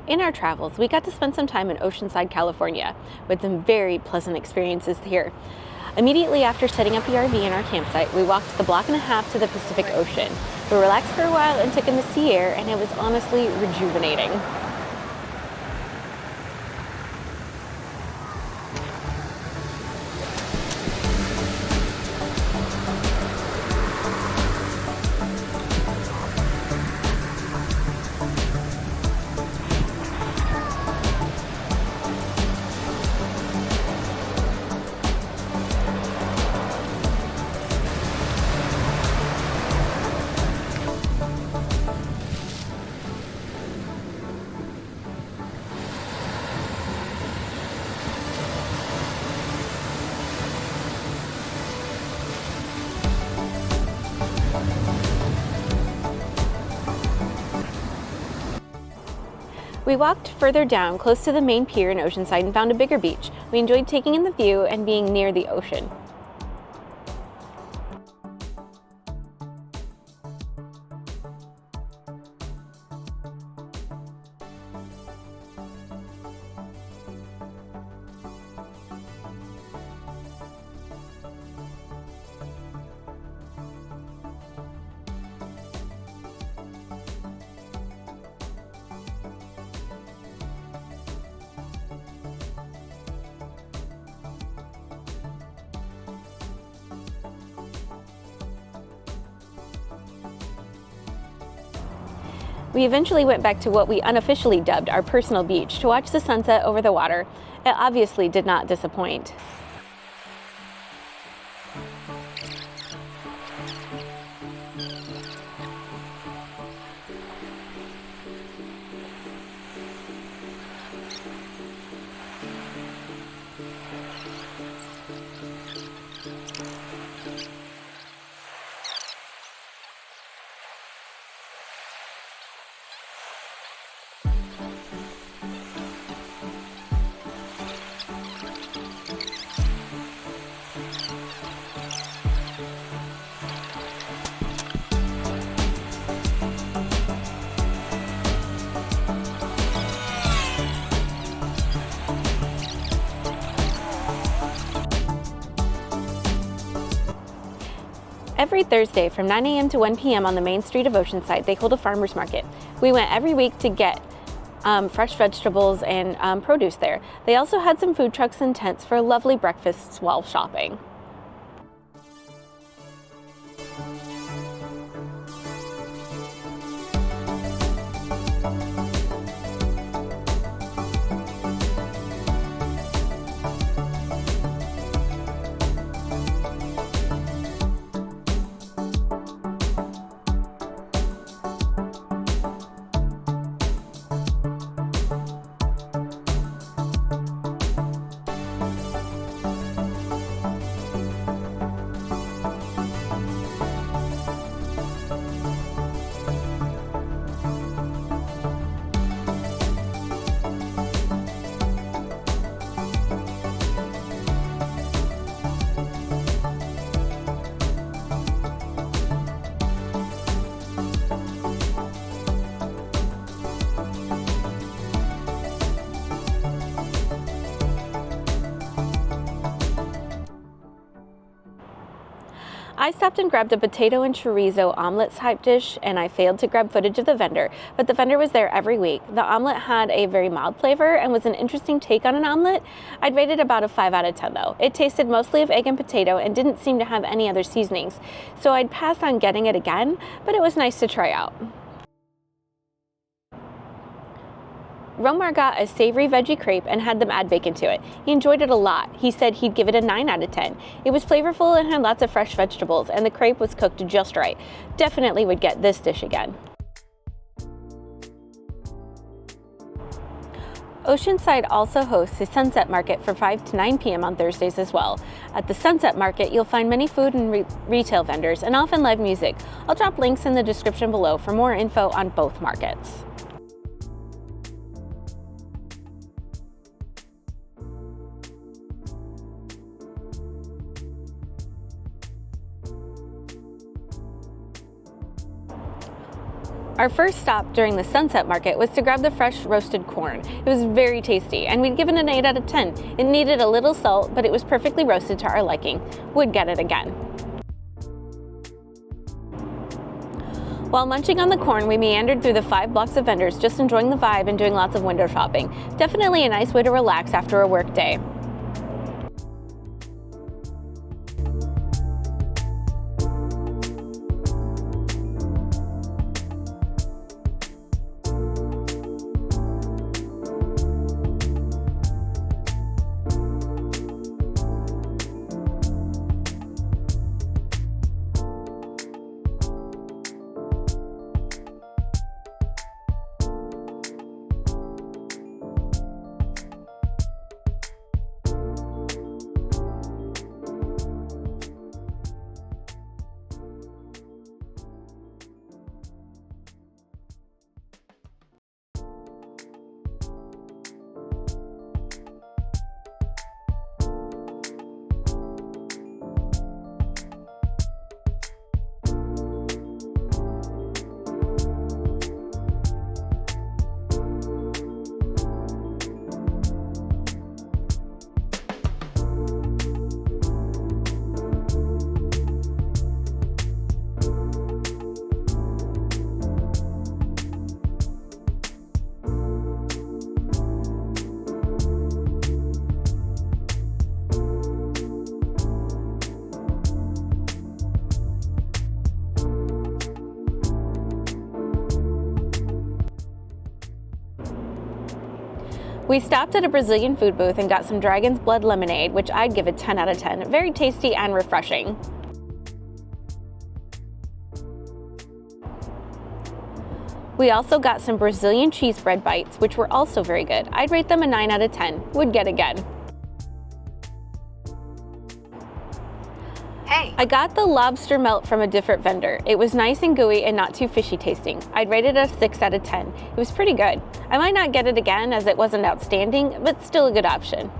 In our travels, we got to spend some time in Oceanside, California, with some very pleasant experiences here. Immediately after setting up the RV in our campsite, we walked the block and a half to the Pacific Ocean. We relaxed for a while and took in the sea air, and it was honestly rejuvenating. We walked further down, close to the main pier in Oceanside, and found a bigger beach. We enjoyed taking in the view and being near the ocean. We eventually went back to what we unofficially dubbed our personal beach to watch the sunset over the water. It obviously did not disappoint. Every Thursday from 9 a.m. to 1 p.m. on the main street of Oceanside, they hold a farmer's market. We went every week to get fresh vegetables and produce there. They also had some food trucks and tents for lovely breakfasts while shopping. I stopped and grabbed a potato and chorizo omelet type dish, and I failed to grab footage of the vendor, but the vendor was there every week. The omelet had a very mild flavor and was an interesting take on an omelet. I'd rate it about a 5 out of 10 though. It tasted mostly of egg and potato and didn't seem to have any other seasonings, so I'd pass on getting it again, but it was nice to try out. Romar got a savory veggie crepe and had them add bacon to it. He enjoyed it a lot. He said he'd give it a 9 out of 10. It was flavorful and had lots of fresh vegetables, and the crepe was cooked just right. Definitely would get this dish again. Oceanside also hosts a sunset market from 5 to 9 p.m. on Thursdays as well. At the sunset market, you'll find many food and retail vendors and often live music. I'll drop links in the description below for more info on both markets. Our first stop during the Sunset Market was to grab the fresh roasted corn. It was very tasty, and we'd given it an 8 out of 10. It needed a little salt, but it was perfectly roasted to our liking. Would get it again. While munching on the corn, we meandered through the 5 blocks of vendors, just enjoying the vibe and doing lots of window shopping. Definitely a nice way to relax after a work day. We stopped at a Brazilian food booth and got some dragon's blood lemonade, which I'd give a 10 out of 10. Very tasty and refreshing. We also got some Brazilian cheese bread bites, which were also very good. I'd rate them a 9 out of 10. Would get again. Hey. I got the lobster melt from a different vendor. It was nice and gooey and not too fishy tasting. I'd rate it a 6 out of 10. It was pretty good. I might not get it again as it wasn't outstanding, but still a good option.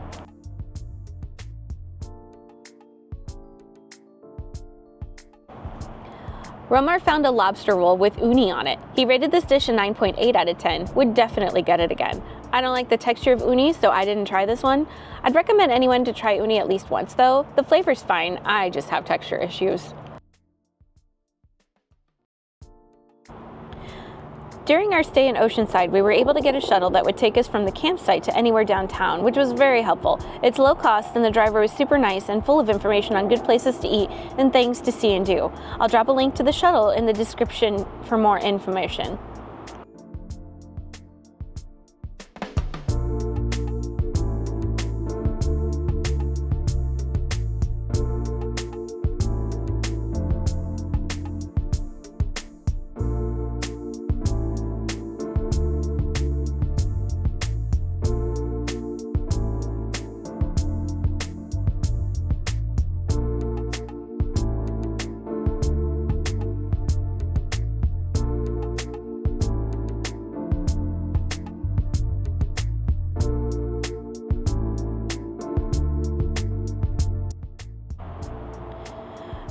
Romar found a lobster roll with uni on it. He rated this dish a 9.8 out of 10. Would definitely get it again. I don't like the texture of uni, so I didn't try this one. I'd recommend anyone to try uni at least once though. The flavor's fine, I just have texture issues. During our stay in Oceanside, we were able to get a shuttle that would take us from the campsite to anywhere downtown, which was very helpful. It's low cost and the driver was super nice and full of information on good places to eat and things to see and do. I'll drop a link to the shuttle in the description for more information.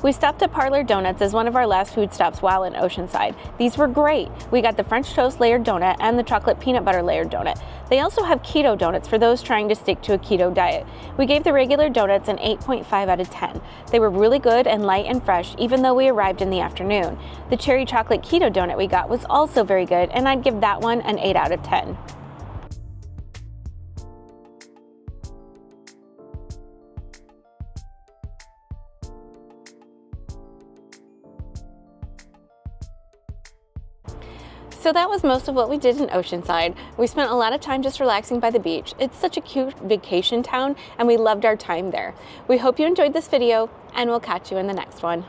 We stopped at Parlor Donuts as one of our last food stops while in Oceanside. These were great. We got the French toast layered donut and the chocolate peanut butter layered donut. They also have keto donuts for those trying to stick to a keto diet. We gave the regular donuts an 8.5 out of 10. They were really good and light and fresh even though we arrived in the afternoon. The cherry chocolate keto donut we got was also very good and I'd give that one an 8 out of 10. So that was most of what we did in Oceanside. We spent a lot of time just relaxing by the beach. It's such a cute vacation town and we loved our time there. We hope you enjoyed this video and we'll catch you in the next one.